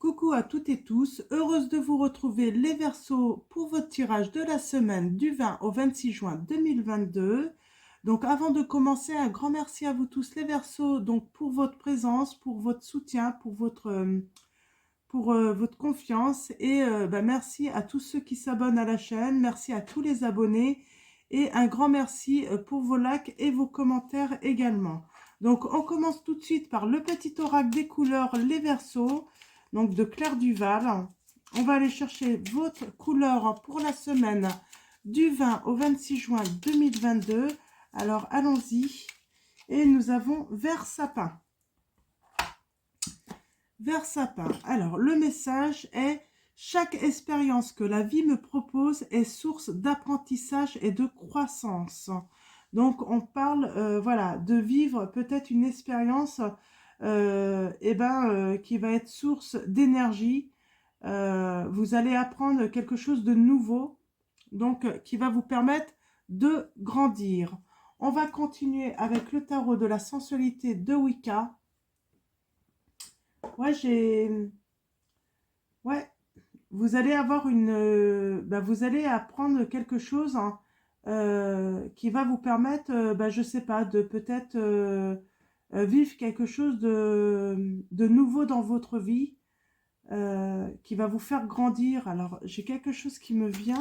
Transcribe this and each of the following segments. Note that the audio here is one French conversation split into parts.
Coucou à toutes et tous, heureuse de vous retrouver les Verseaux pour votre tirage de la semaine du 20 au 26 juin 2022. Donc avant de commencer, un grand merci à vous tous les Verseaux donc pour votre présence, pour votre soutien, pour votre confiance et merci à tous ceux qui s'abonnent à la chaîne, merci à tous les abonnés et un grand merci pour vos likes et vos commentaires également. Donc on commence tout de suite par le petit oracle des couleurs, les Verseaux, donc de Claire Duval. On va aller chercher votre couleur pour la semaine du 20 au 26 juin 2022. Alors allons-y. Et nous avons Vert Sapin. Vert Sapin. Alors le message est: chaque expérience que la vie me propose est source d'apprentissage et de croissance. Donc on parle voilà, de vivre peut-être une expérience qui va être source d'énergie. Vous allez apprendre quelque chose de nouveau, donc qui va vous permettre de grandir. On va continuer avec le tarot de la sensualité de Wicca. Ouais, vous allez avoir vous allez apprendre quelque chose hein, qui va vous permettre, je sais pas, de peut-être vivre quelque chose de nouveau dans votre vie, qui va vous faire grandir. Alors, j'ai quelque chose qui me vient.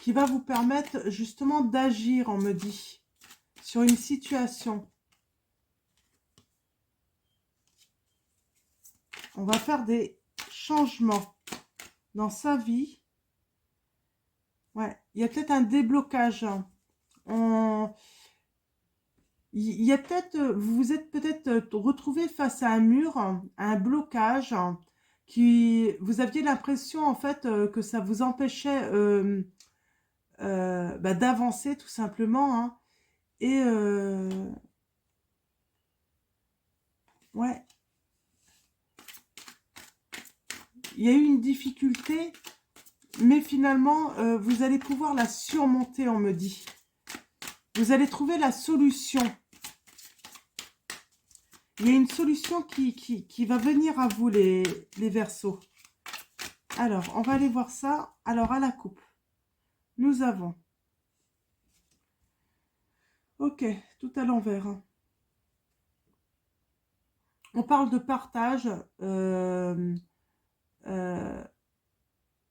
Qui va vous permettre justement d'agir, on me dit, sur une situation. On va faire des changements dans sa vie. Ouais, il y a peut-être un déblocage. Il y a peut-être, vous vous êtes peut-être retrouvé face à un mur, à un blocage, qui vous aviez l'impression en fait que ça vous empêchait d'avancer tout simplement. Hein. Et ouais, il y a eu une difficulté, mais finalement vous allez pouvoir la surmonter, on me dit. Vous allez trouver la solution. Il y a une solution qui va venir à vous, les Verseaux. Alors, on va aller voir ça. Alors, à la coupe, nous avons... Ok, tout à l'envers. Hein. On parle de partage.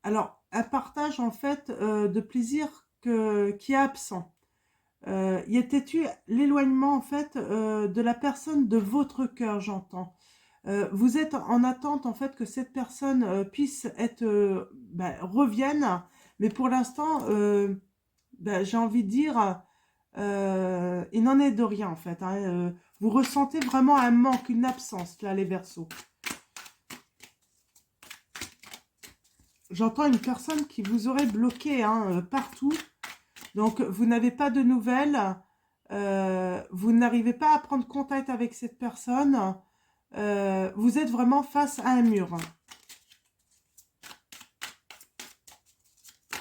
Alors, un partage, en fait, de plaisir qui est absent. Il y a peut-être eu l'éloignement, en fait, de la personne de votre cœur, j'entends. Vous êtes en attente, en fait, que cette personne puisse être... revienne. Mais pour l'instant, j'ai envie de dire... il n'en est de rien, en fait. Hein. Vous ressentez vraiment un manque, une absence, là, les Verseaux. J'entends une personne qui vous aurait bloqué hein, partout. Donc, vous n'avez pas de nouvelles. Vous n'arrivez pas à prendre contact avec cette personne. Vous êtes vraiment face à un mur.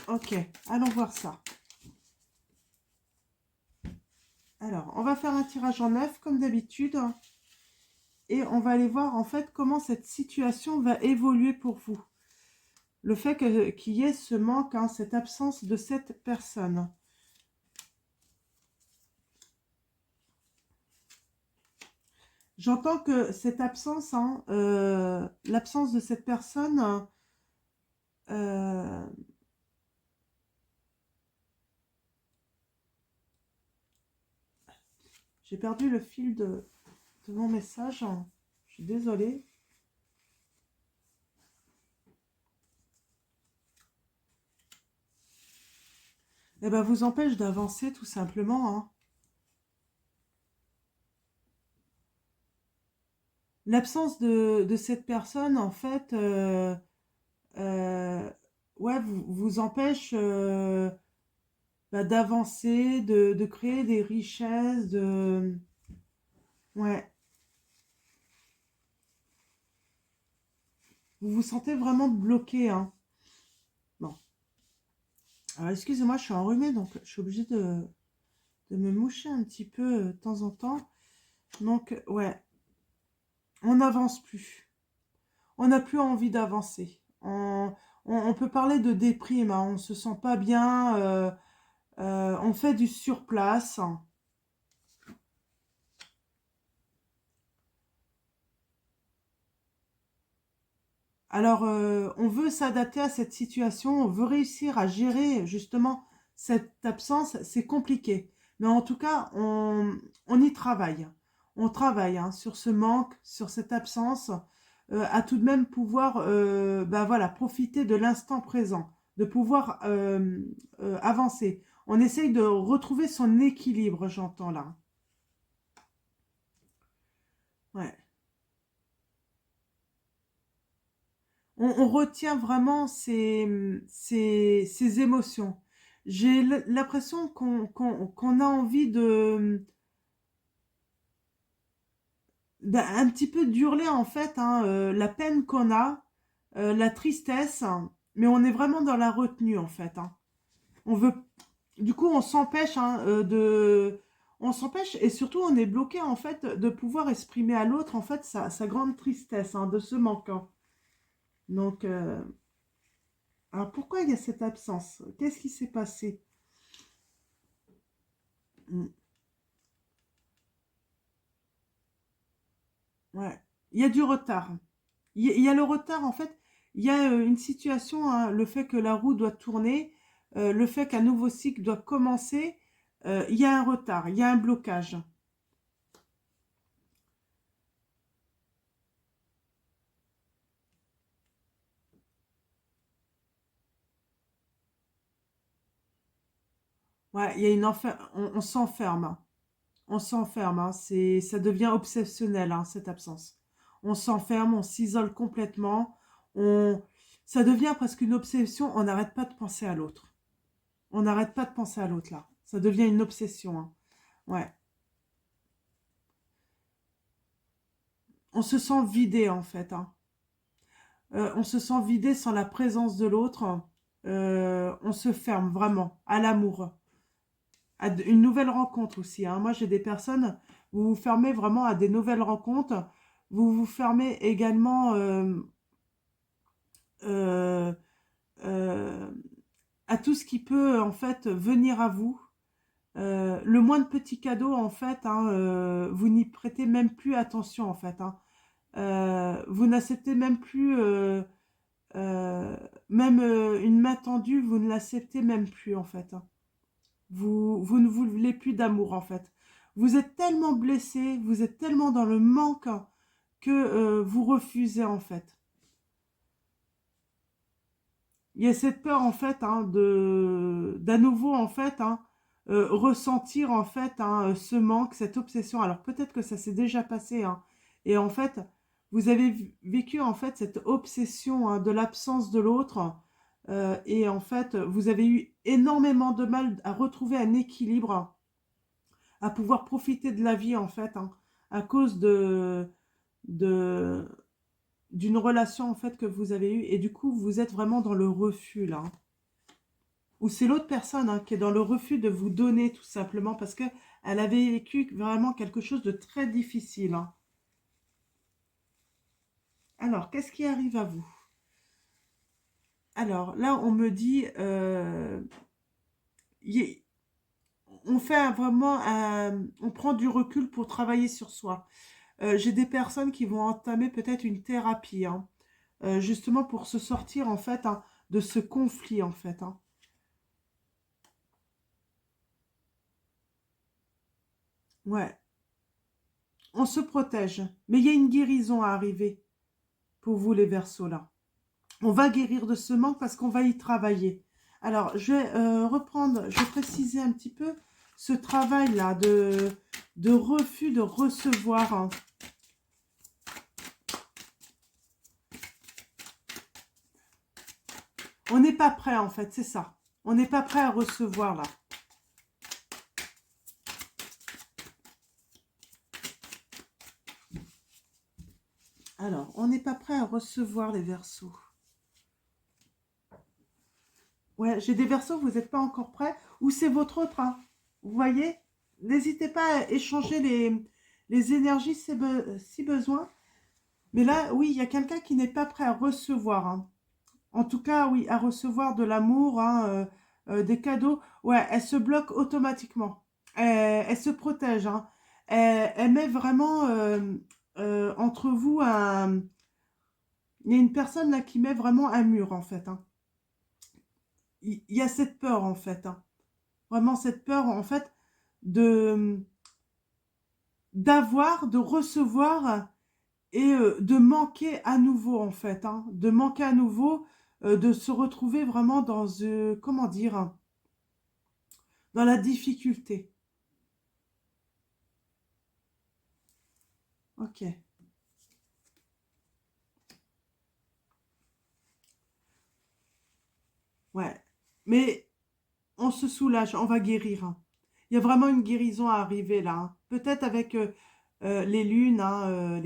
Ok, allons voir ça. Alors, on va faire un tirage en 9 comme d'habitude. Et on va aller voir en fait comment cette situation va évoluer pour vous. Le fait qu'il y ait ce manque, hein, cette absence de cette personne. J'entends que cette absence, hein, l'absence de cette personne, j'ai perdu le fil de mon message. Je suis désolée. Eh ben, vous empêche d'avancer tout simplement. Hein. L'absence de cette personne, en fait, ouais, vous empêche d'avancer, de créer des richesses, ouais. Vous vous sentez vraiment bloqué, hein. Bon. Alors, excusez-moi, je suis enrhumée, donc je suis obligée de me moucher un petit peu de temps en temps. Donc, ouais, on n'avance plus. On n'a plus envie d'avancer. On peut parler de déprime, hein, on se sent pas bien, on fait du surplace. Alors, on veut s'adapter à cette situation, on veut réussir à gérer justement cette absence, c'est compliqué. Mais en tout cas, on y travaille. On travaille hein, sur ce manque, sur cette absence, à tout de même pouvoir bah voilà, profiter de l'instant présent, de pouvoir avancer. On essaye de retrouver son équilibre, j'entends là. Ouais. On retient vraiment ces émotions. J'ai l'impression qu'on a envie de, un petit peu d'hurler en fait, hein, la peine qu'on a, la tristesse, hein, mais on est vraiment dans la retenue en fait. Hein. On veut, du coup, on s'empêche hein, on s'empêche et surtout on est bloqué en fait de pouvoir exprimer à l'autre en fait sa grande tristesse hein, de ce manquant. Donc, alors pourquoi il y a cette absence? Qu'est-ce qui s'est passé? Mm, ouais, il y a du retard. Il y a le retard en fait. Il y a une situation, hein, le fait que la roue doit tourner, le fait qu'un nouveau cycle doit commencer. Il y a un retard, il y a un blocage. Ouais, il y a on s'enferme. Hein. On s'enferme. Hein. Ça devient obsessionnel hein, cette absence. On s'enferme, on s'isole complètement. On, ça devient presque une obsession. On n'arrête pas de penser à l'autre. On n'arrête pas de penser à l'autre là. Ça devient une obsession. Hein. Ouais. On se sent vidé en fait. Hein. On se sent vidé sans la présence de l'autre. On se ferme vraiment à l'amour. Une nouvelle rencontre aussi. Hein. Moi j'ai des personnes, vous vous fermez vraiment à des nouvelles rencontres. Vous vous fermez également euh, euh, à tout ce qui peut en fait venir à vous. Le moindre petit cadeau en fait, hein, vous n'y prêtez même plus attention en fait. Hein. Vous n'acceptez même plus, même une main tendue, vous ne l'acceptez même plus en fait. Hein. Vous ne voulez plus d'amour en fait. Vous êtes tellement blessé, vous êtes tellement dans le manque hein, que vous refusez en fait. Il y a cette peur en fait hein, de d'à nouveau en fait hein, ressentir en fait hein, ce manque, cette obsession. Alors peut-être que ça s'est déjà passé hein, et en fait vous avez vécu en fait cette obsession hein, de l'absence de l'autre et en fait vous avez eu énormément de mal à retrouver un équilibre, à pouvoir profiter de la vie en fait hein, à cause de d'une relation en fait que vous avez eue et du coup vous êtes vraiment dans le refus là. Ou c'est l'autre personne hein, qui est dans le refus de vous donner tout simplement parce que elle avait vécu vraiment quelque chose de très difficile. Hein. Alors, qu'est-ce qui arrive à vous? Alors, là, on me dit, y- on fait vraiment, on prend du recul pour travailler sur soi. J'ai des personnes qui vont entamer peut-être une thérapie, hein, justement pour se sortir en fait hein, de ce conflit en fait. Hein. Ouais, on se protège, mais il y a une guérison à arriver pour vous les Verseaux là. On va guérir de ce manque parce qu'on va y travailler. Alors, je vais reprendre, je vais préciser un petit peu ce travail-là de refus de recevoir. Hein. On n'est pas prêt, en fait, c'est ça. On n'est pas prêt à recevoir, là. Alors, on n'est pas prêt à recevoir les Verseaux. Ouais, j'ai des Verseaux, vous n'êtes pas encore prêts. Ou c'est votre autre, hein. Vous voyez? N'hésitez pas à échanger les énergies si besoin. Mais là, oui, il y a quelqu'un qui n'est pas prêt à recevoir, hein. En tout cas, oui, à recevoir de l'amour, hein, des cadeaux. Ouais, elle se bloque automatiquement. Elle se protège, hein. Elle met vraiment entre vous un... Il y a une personne là qui met vraiment un mur, en fait, hein. Il y a cette peur, en fait, hein. Vraiment cette peur, en fait, de d'avoir, de recevoir et de manquer à nouveau, en fait, hein. De manquer à nouveau, de se retrouver vraiment dans, comment dire, dans la difficulté. Ok, ouais. Mais on se soulage, on va guérir, hein. Il y a vraiment une guérison à arriver là, hein. Peut-être avec les lunes, hein,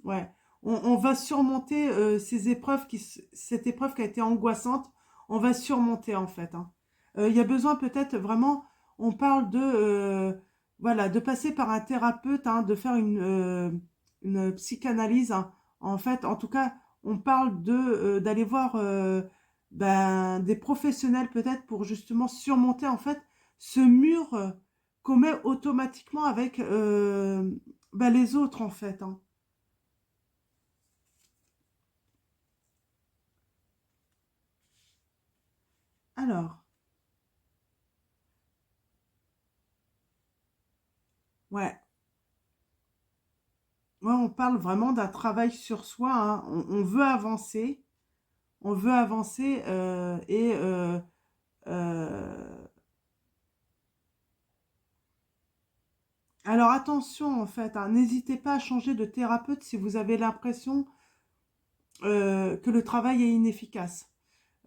ouais. On va surmonter ces épreuves cette épreuve qui a été angoissante. On va surmonter en fait, hein. Il y a besoin peut-être vraiment, on parle de, voilà, de passer par un thérapeute, hein, de faire une psychanalyse, hein. En fait, en tout cas, on parle de d'aller voir ben, des professionnels peut-être pour justement surmonter en fait ce mur qu'on met automatiquement avec ben, les autres en fait, hein. Alors, ouais, ouais, on parle vraiment d'un travail sur soi, hein. On veut avancer et euh, alors attention en fait, hein, n'hésitez pas à changer de thérapeute si vous avez l'impression que le travail est inefficace.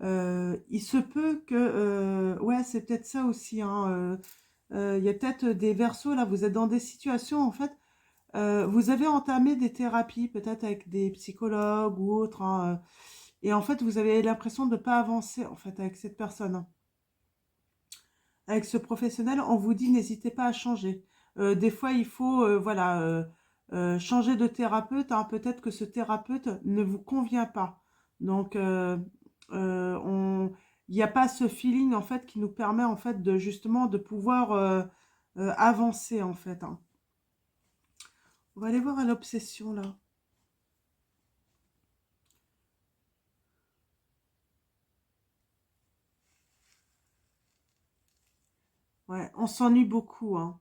Il se peut que, ouais, c'est peut-être ça aussi, hein, il y a peut-être des versos, là, vous êtes dans des situations, en fait, vous avez entamé des thérapies, peut-être avec des psychologues ou autres, hein, et en fait, vous avez l'impression de ne pas avancer, en fait, avec cette personne, hein. Avec ce professionnel, on vous dit, n'hésitez pas à changer. Des fois, il faut, voilà, changer de thérapeute, hein. Peut-être que ce thérapeute ne vous convient pas. Donc, il n'y a pas ce feeling, en fait, qui nous permet, en fait, de justement de pouvoir avancer, en fait, hein. On va aller voir à l'obsession, là. Ouais, on s'ennuie beaucoup, hein.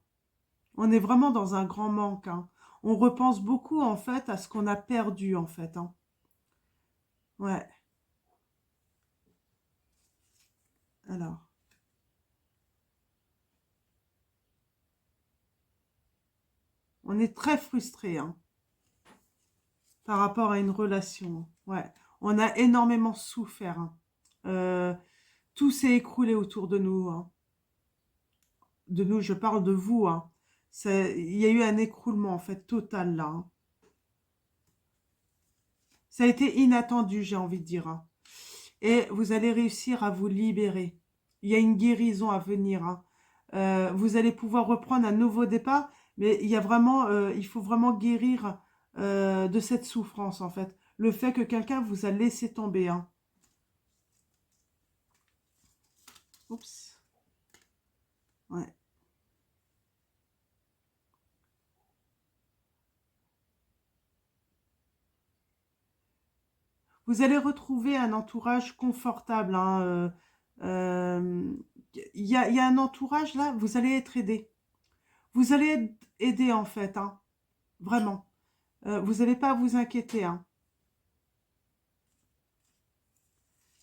On est vraiment dans un grand manque, hein. On repense beaucoup, en fait, à ce qu'on a perdu, en fait, hein. Ouais, alors. On est très frustré, hein, par rapport à une relation. Ouais, on a énormément souffert, hein. Euh, Tout s'est écroulé autour de nous, hein. De nous, je parle de vous, hein. Il y a eu un écroulement en fait total là, hein. Ça a été inattendu, j'ai envie de dire, hein. Et vous allez réussir à vous libérer. Il y a une guérison à venir, hein. Vous allez pouvoir reprendre un nouveau départ, mais il y a vraiment, il faut vraiment guérir de cette souffrance en fait. Le fait que quelqu'un vous a laissé tomber, hein. Oups. Ouais. Vous allez retrouver un entourage confortable, hein, euh, il y a un entourage là, vous allez être aidé. Vous allez être aidé en fait, hein, vraiment. Vous n'avez pas à vous inquiéter, hein.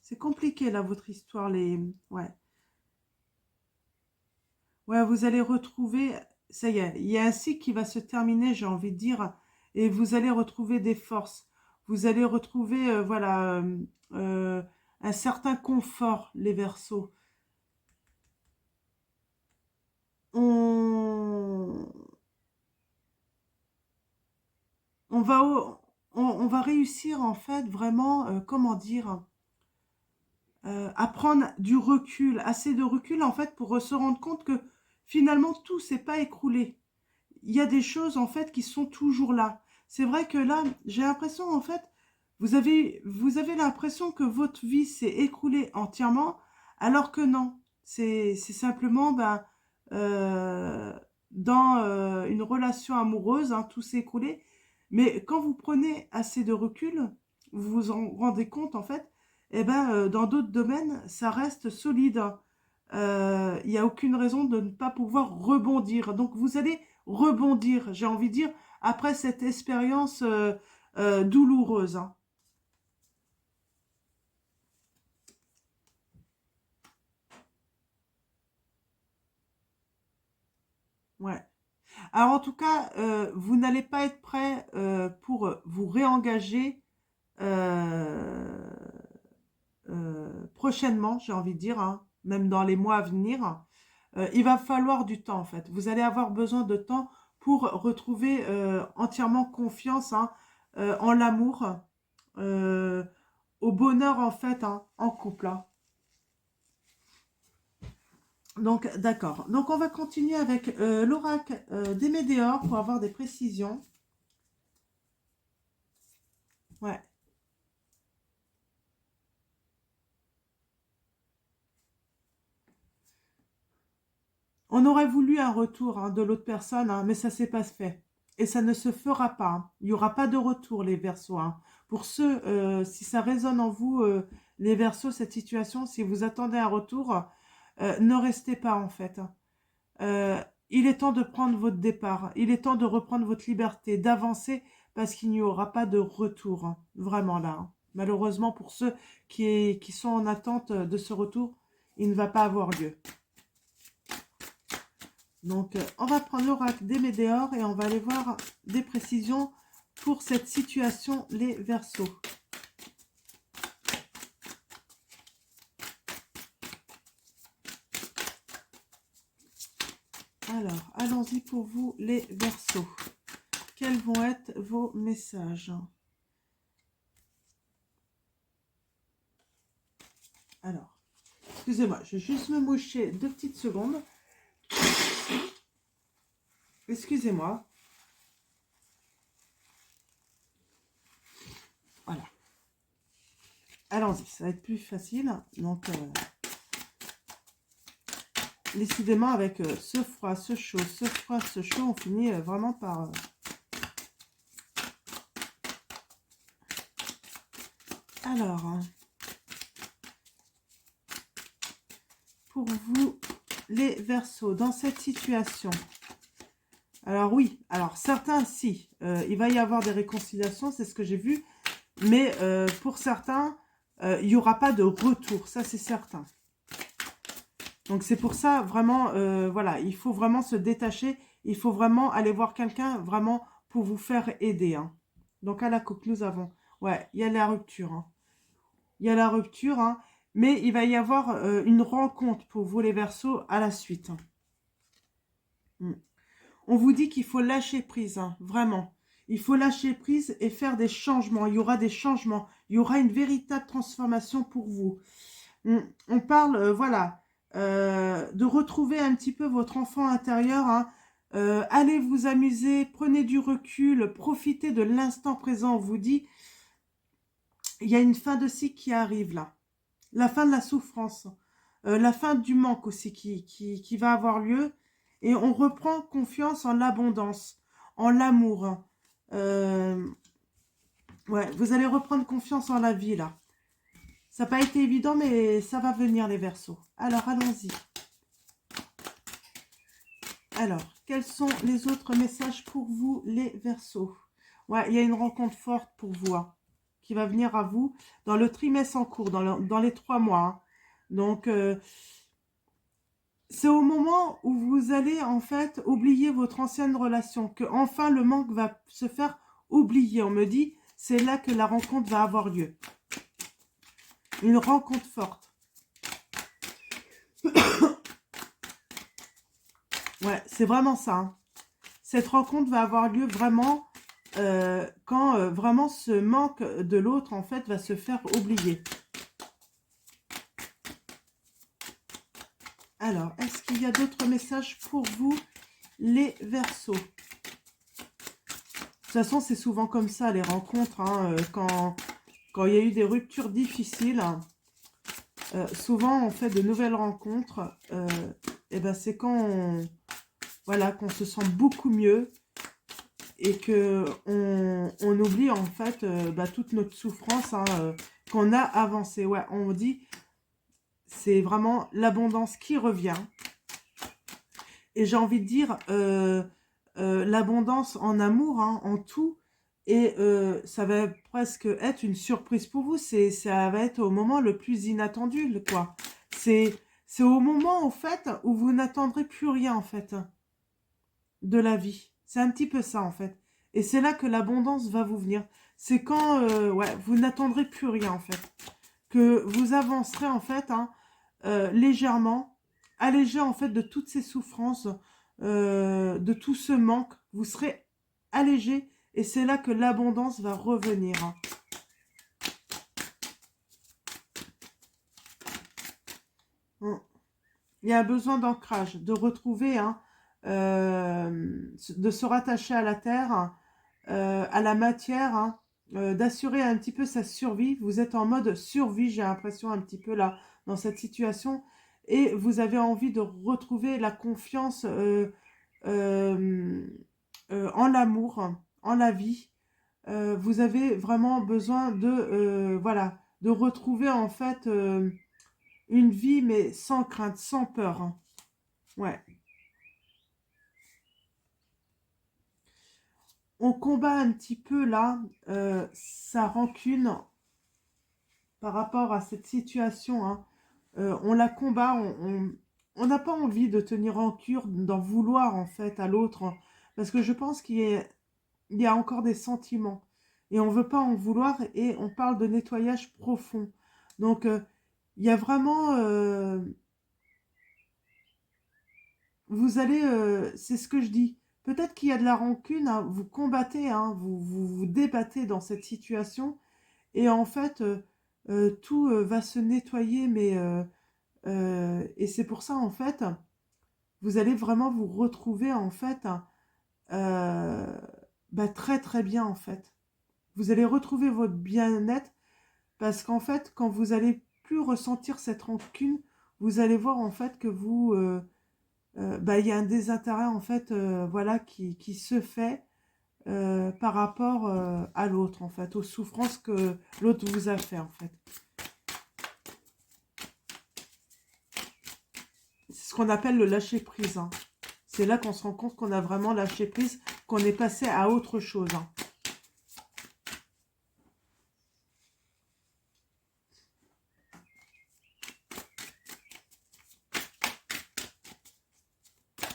C'est compliqué là votre histoire, ouais. Ouais, vous allez retrouver, ça y est, il y a un cycle qui va se terminer, j'ai envie de dire, et vous allez retrouver des forces. Vous allez retrouver, voilà, euh, un certain confort, les Verseaux. On, on va, on va réussir en fait vraiment, comment dire, à prendre du recul, assez de recul en fait pour se rendre compte que finalement tout s'est pas écroulé. il y a des choses, en fait, qui sont toujours là. C'est vrai que là, j'ai l'impression, en fait, vous avez l'impression que votre vie s'est écroulée entièrement, alors que non. C'est simplement, ben, euh, dans une relation amoureuse, hein, tout s'est écroulé. Mais quand vous prenez assez de recul, vous vous en rendez compte, en fait, eh ben, dans d'autres domaines, ça reste solide. Il n'y a aucune raison de ne pas pouvoir rebondir. Donc, vous allez rebondir, j'ai envie de dire, après cette expérience douloureuse, hein. Ouais. Alors, en tout cas, vous n'allez pas être prêt pour vous réengager euh, prochainement, j'ai envie de dire, hein, même dans les mois à venir. Il va falloir du temps, en fait. Vous allez avoir besoin de temps pour retrouver entièrement confiance, hein, en l'amour, euh, au bonheur, en fait, hein, en couple, hein. Donc, d'accord. Donc, on va continuer avec l'oracle des Médéors pour avoir des précisions. Ouais. On aurait voulu un retour, hein, de l'autre personne, hein, mais ça s'est pas fait. Et ça ne se fera pas, hein. Il n'y aura pas de retour, les Verseaux, hein. Pour ceux, si ça résonne en vous, les Verseaux, cette situation, si vous attendez un retour, ne restez pas, en fait, hein. Euh, il est temps de prendre votre départ. Il est temps de reprendre votre liberté, d'avancer, parce qu'il n'y aura pas de retour, hein, vraiment là, hein. Malheureusement, pour ceux qui sont en attente de ce retour, il ne va pas avoir lieu. Donc, on va prendre l'oracle des Médéors et on va aller voir des précisions pour cette situation, les Verseaux. Alors, allons-y pour vous, les Verseaux. Quels vont être vos messages? Alors, excusez-moi, je vais juste me moucher 2 petites secondes. Excusez-moi. Voilà. Allons-y, ça va être plus facile. Donc, décidément, avec ce froid, ce chaud, ce froid, ce chaud, on finit vraiment par... Alors, hein, pour vous, les Verseaux, dans cette situation... Alors oui, alors certains, si, il va y avoir des réconciliations, c'est ce que j'ai vu, mais pour certains, il n'y aura pas de retour, ça c'est certain. Donc c'est pour ça, vraiment, voilà, il faut vraiment se détacher, il faut vraiment aller voir quelqu'un, vraiment, pour vous faire aider, hein. Donc à la coupe, nous avons, ouais, il y a la rupture, hein. Il y a la rupture, hein, mais il va y avoir une rencontre pour vous les Verseaux à la suite, hein. Mm. On vous dit qu'il faut lâcher prise, hein, vraiment. Il faut lâcher prise et faire des changements. Il y aura des changements. Il y aura une véritable transformation pour vous. On parle, voilà, de retrouver un petit peu votre enfant intérieur, hein. Allez vous amuser, prenez du recul, profitez de l'instant présent. On vous dit, il y a une fin de cycle qui arrive là. La fin de la souffrance. La fin du manque aussi qui va avoir lieu. Et on reprend confiance en l'abondance, en l'amour. Ouais, vous allez reprendre confiance en la vie, là. Ça n'a pas été évident, mais ça va venir, les Verseaux. Alors, allons-y. Alors, quels sont les autres messages pour vous, les Verseaux? Ouais, il y a une rencontre forte pour vous, hein, qui va venir à vous dans le trimestre en cours, dans les 3 mois, hein. Donc, c'est au moment où vous allez en fait oublier votre ancienne relation, que enfin le manque va se faire oublier. On me dit, c'est là que la rencontre va avoir lieu. Une rencontre forte. Ouais, c'est vraiment ça, hein. Cette rencontre va avoir lieu vraiment quand vraiment ce manque de l'autre en fait va se faire oublier. Alors, est-ce qu'il y a d'autres messages pour vous, les Verseaux? toute façon, c'est souvent comme ça, les rencontres, hein, quand il y a eu des ruptures difficiles, souvent on fait de nouvelles rencontres, et ben c'est quand voilà, qu'on se sent beaucoup mieux et que on oublie en fait bah, toute notre souffrance, hein, qu'on a avancé. Ouais, on dit, c'est vraiment l'abondance qui revient. Et j'ai envie de dire, l'abondance en amour, hein, en tout. Et ça va presque être une surprise pour vous. Ça va être au moment le plus inattendu, quoi. C'est, c'est au moment, en fait, où vous n'attendrez plus rien, en fait, de la vie. C'est un petit peu ça, en fait. Et c'est là que l'abondance va vous venir. C'est quand, ouais, vous n'attendrez plus rien, en fait. Que vous avancerez, en fait, hein, légèrement, allégé en fait de toutes ces souffrances, de tout ce manque, vous serez allégé et c'est là que l'abondance va revenir, hein. Il y a un besoin d'ancrage, de retrouver, hein, de se rattacher à la terre, à la matière, hein, d'assurer un petit peu sa survie. Vous êtes en mode survie, j'ai l'impression un petit peu là, dans cette situation. Et vous avez envie de retrouver la confiance euh, en l'amour, en la vie. Vous avez vraiment besoin de, voilà, de retrouver en fait une vie, mais sans crainte, sans peur, hein. Ouais. On combat un petit peu là sa rancune par rapport à cette situation, hein. On la combat, on n'a pas envie de tenir rancune, d'en vouloir en fait à l'autre, hein, parce que je pense il y a encore des sentiments et on veut pas en vouloir et on parle de nettoyage profond. Donc il y a vraiment, vous allez, c'est ce que je dis. Peut-être qu'il y a de la rancune, hein, vous combattez, hein, vous débattez dans cette situation et en fait, tout va se nettoyer, mais et c'est pour ça en fait, vous allez vraiment vous retrouver en fait, euh, bah, très très bien en fait. Vous allez retrouver votre bien-être parce qu'en fait, quand vous allez plus ressentir cette rancune, vous allez voir en fait que vous, bah, il y a un désintérêt en fait, voilà, qui se fait par rapport à l'autre en fait, aux souffrances que l'autre vous a fait en fait. C'est ce qu'on appelle le lâcher prise, hein. C'est là qu'on se rend compte qu'on a vraiment lâché prise, qu'on est passé à autre chose, hein.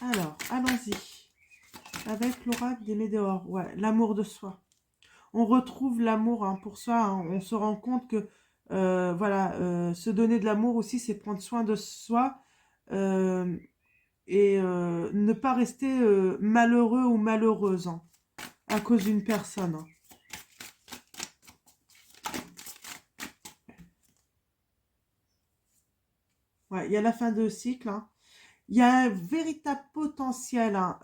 Alors, allons-y. Avec l'oracle des météores, ouais, l'amour de soi. On retrouve l'amour, hein, pour soi, hein. On se rend compte que, voilà, se donner de l'amour aussi, c'est prendre soin de soi euh, et ne pas rester malheureux ou malheureuse, hein, à cause d'une personne, hein. Ouais, il y a la fin de cycle, hein. Il y a un véritable potentiel, hein,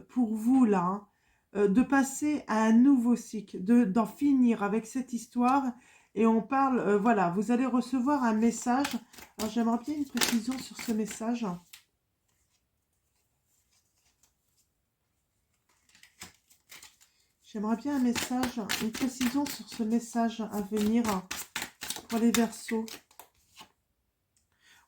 pour vous là, hein, de passer à un nouveau cycle, d'en finir avec cette histoire. Et on parle, voilà, vous allez recevoir un message. Alors j'aimerais bien une précision sur ce message. J'aimerais bien un message, une précision sur ce message à venir pour les Verseaux.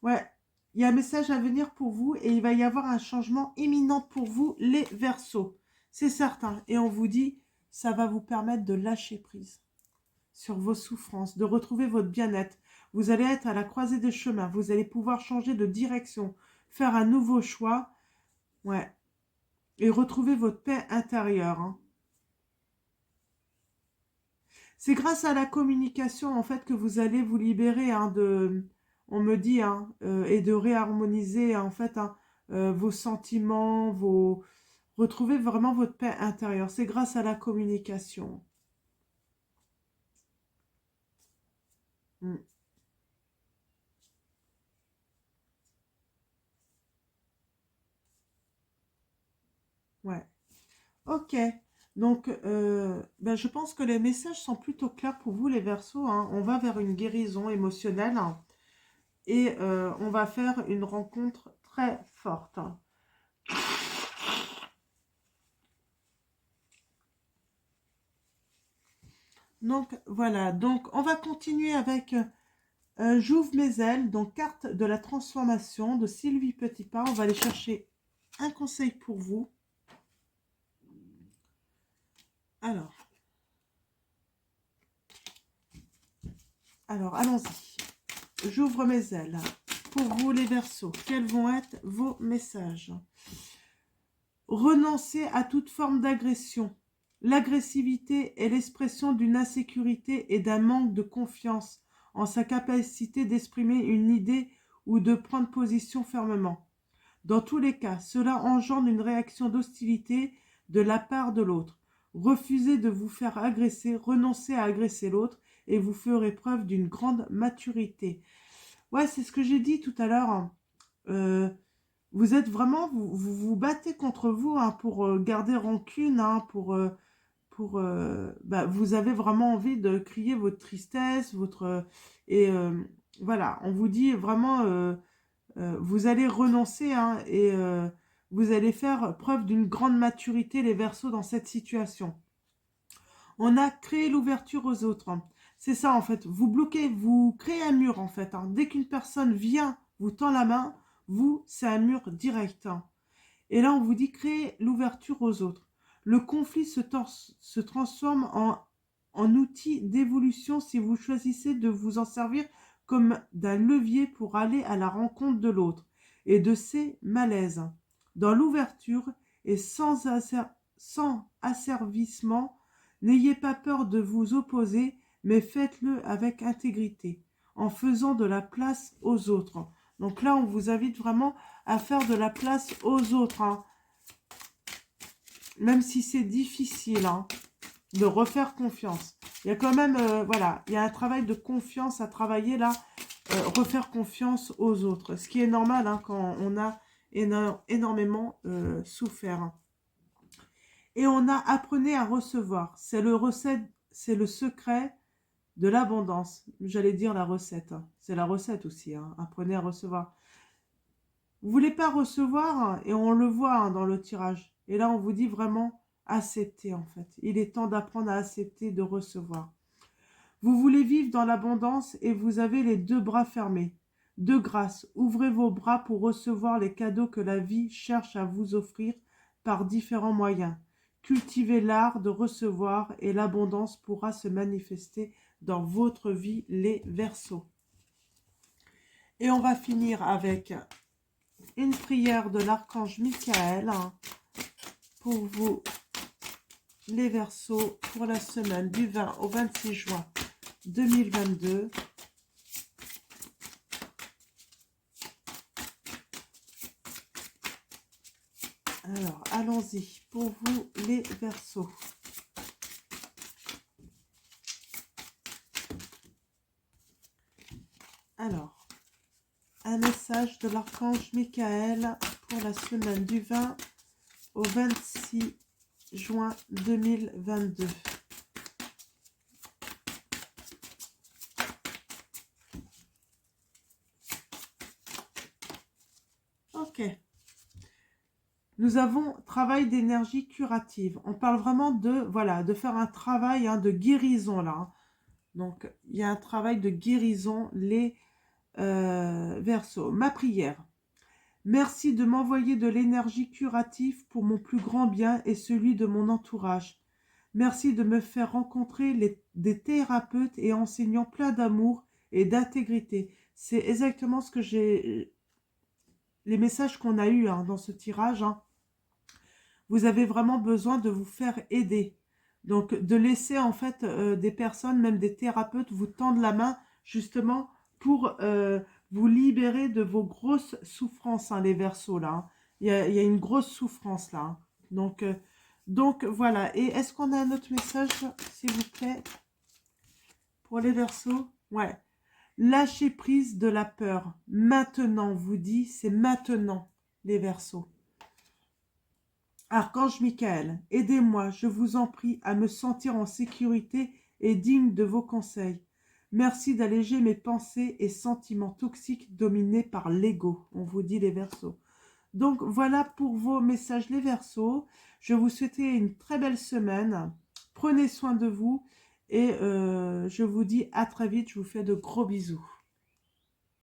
Ouais, il y a un message à venir pour vous et il va y avoir un changement imminent pour vous, les Verseaux. C'est certain. Et on vous dit, ça va vous permettre de lâcher prise sur vos souffrances, de retrouver votre bien-être. Vous allez être à la croisée des chemins. Vous allez pouvoir changer de direction, faire un nouveau choix. Ouais. Et retrouver votre paix intérieure, hein. C'est grâce à la communication, en fait, que vous allez vous libérer, hein, on me dit, hein, et de réharmoniser, en fait, hein, vos sentiments, retrouver vraiment votre paix intérieure. C'est grâce à la communication. Mm. Ouais. Ok. Donc, ben, je pense que les messages sont plutôt clairs pour vous, les Verseaux, hein. On va vers une guérison émotionnelle, hein, et on va faire une rencontre très forte, hein. Donc, voilà. Donc, on va continuer avec J'ouvre mes ailes, donc carte de la transformation de Sylvie Petitpas. On va aller chercher un conseil pour vous. Alors allons-y. J'ouvre mes ailes. Pour vous, les Verseaux, quels vont être vos messages? Renoncez à toute forme d'agression. L'agressivité est l'expression d'une insécurité et d'un manque de confiance en sa capacité d'exprimer une idée ou de prendre position fermement. Dans tous les cas, cela engendre une réaction d'hostilité de la part de l'autre. Refusez de vous faire agresser, renoncez à agresser l'autre et vous ferez preuve d'une grande maturité. Ouais, c'est ce que j'ai dit tout à l'heure, hein. Vous êtes vraiment, vous battez contre vous, hein, pour garder rancune, hein, bah, vous avez vraiment envie de crier votre tristesse, et voilà, on vous dit vraiment, vous allez renoncer, hein, et vous allez faire preuve d'une grande maturité, les Verseaux, dans cette situation. On a créé l'ouverture aux autres, hein. C'est ça, en fait. Vous bloquez, vous créez un mur, en fait, hein. Dès qu'une personne vient, vous tend la main, vous, c'est un mur direct, hein. Et là, on vous dit créer l'ouverture aux autres. Le conflit se transforme en outil d'évolution si vous choisissez de vous en servir comme d'un levier pour aller à la rencontre de l'autre et de ses malaises. Dans l'ouverture et sans asservissement, n'ayez pas peur de vous opposer, mais faites-le avec intégrité, en faisant de la place aux autres. Donc là, on vous invite vraiment à faire de la place aux autres, hein. Même si c'est difficile, hein, de refaire confiance. Il y a quand même, voilà, il y a un travail de confiance à travailler là, refaire confiance aux autres. Ce qui est normal, hein, quand on a énormément souffert, hein. Et on a apprenez à recevoir. C'est le secret de l'abondance. J'allais dire la recette, hein. C'est la recette aussi, hein. Apprenez à recevoir. Vous voulez pas recevoir, hein, et on le voit, hein, dans le tirage. Et là, on vous dit vraiment accepter, en fait. Il est temps d'apprendre à accepter de recevoir. Vous voulez vivre dans l'abondance et vous avez les deux bras fermés. De grâce, ouvrez vos bras pour recevoir les cadeaux que la vie cherche à vous offrir par différents moyens. Cultivez l'art de recevoir et l'abondance pourra se manifester dans votre vie, les Verseaux. Et on va finir avec une prière de l'archange Michael, hein, pour vous, les Verseaux, pour la semaine du 20 au 26 juin 2022. Alors, allons-y pour vous, les Verseaux. Alors, un message de l'archange Michael pour la semaine du 20 au 26 juin 2022. Ok. Nous avons travail d'énergie curative. On parle vraiment de, voilà, de faire un travail, hein, de guérison là, hein. Donc, il y a un travail de guérison, les Verseaux. Ma prière. Merci de m'envoyer de l'énergie curative pour mon plus grand bien et celui de mon entourage. Merci de me faire rencontrer des thérapeutes et enseignants pleins d'amour et d'intégrité. C'est exactement ce que les messages qu'on a eus, hein, dans ce tirage, hein. Vous avez vraiment besoin de vous faire aider. Donc, de laisser, en fait, des personnes, même des thérapeutes, vous tendre la main, justement, pour vous libérer de vos grosses souffrances, hein, les Verseaux, là, hein. Il y a une grosse souffrance, là, hein. Donc, voilà. Et est-ce qu'on a un autre message, s'il vous plaît, pour les Verseaux? Ouais. Lâchez prise de la peur. Maintenant, vous dit, c'est maintenant, les Verseaux. Archange Michael, aidez-moi, je vous en prie, à me sentir en sécurité et digne de vos conseils. Merci d'alléger mes pensées et sentiments toxiques dominés par l'ego. On vous dit les Verseaux. Donc voilà pour vos messages les Verseaux. Je vous souhaite une très belle semaine. Prenez soin de vous et je vous dis à très vite. Je vous fais de gros bisous.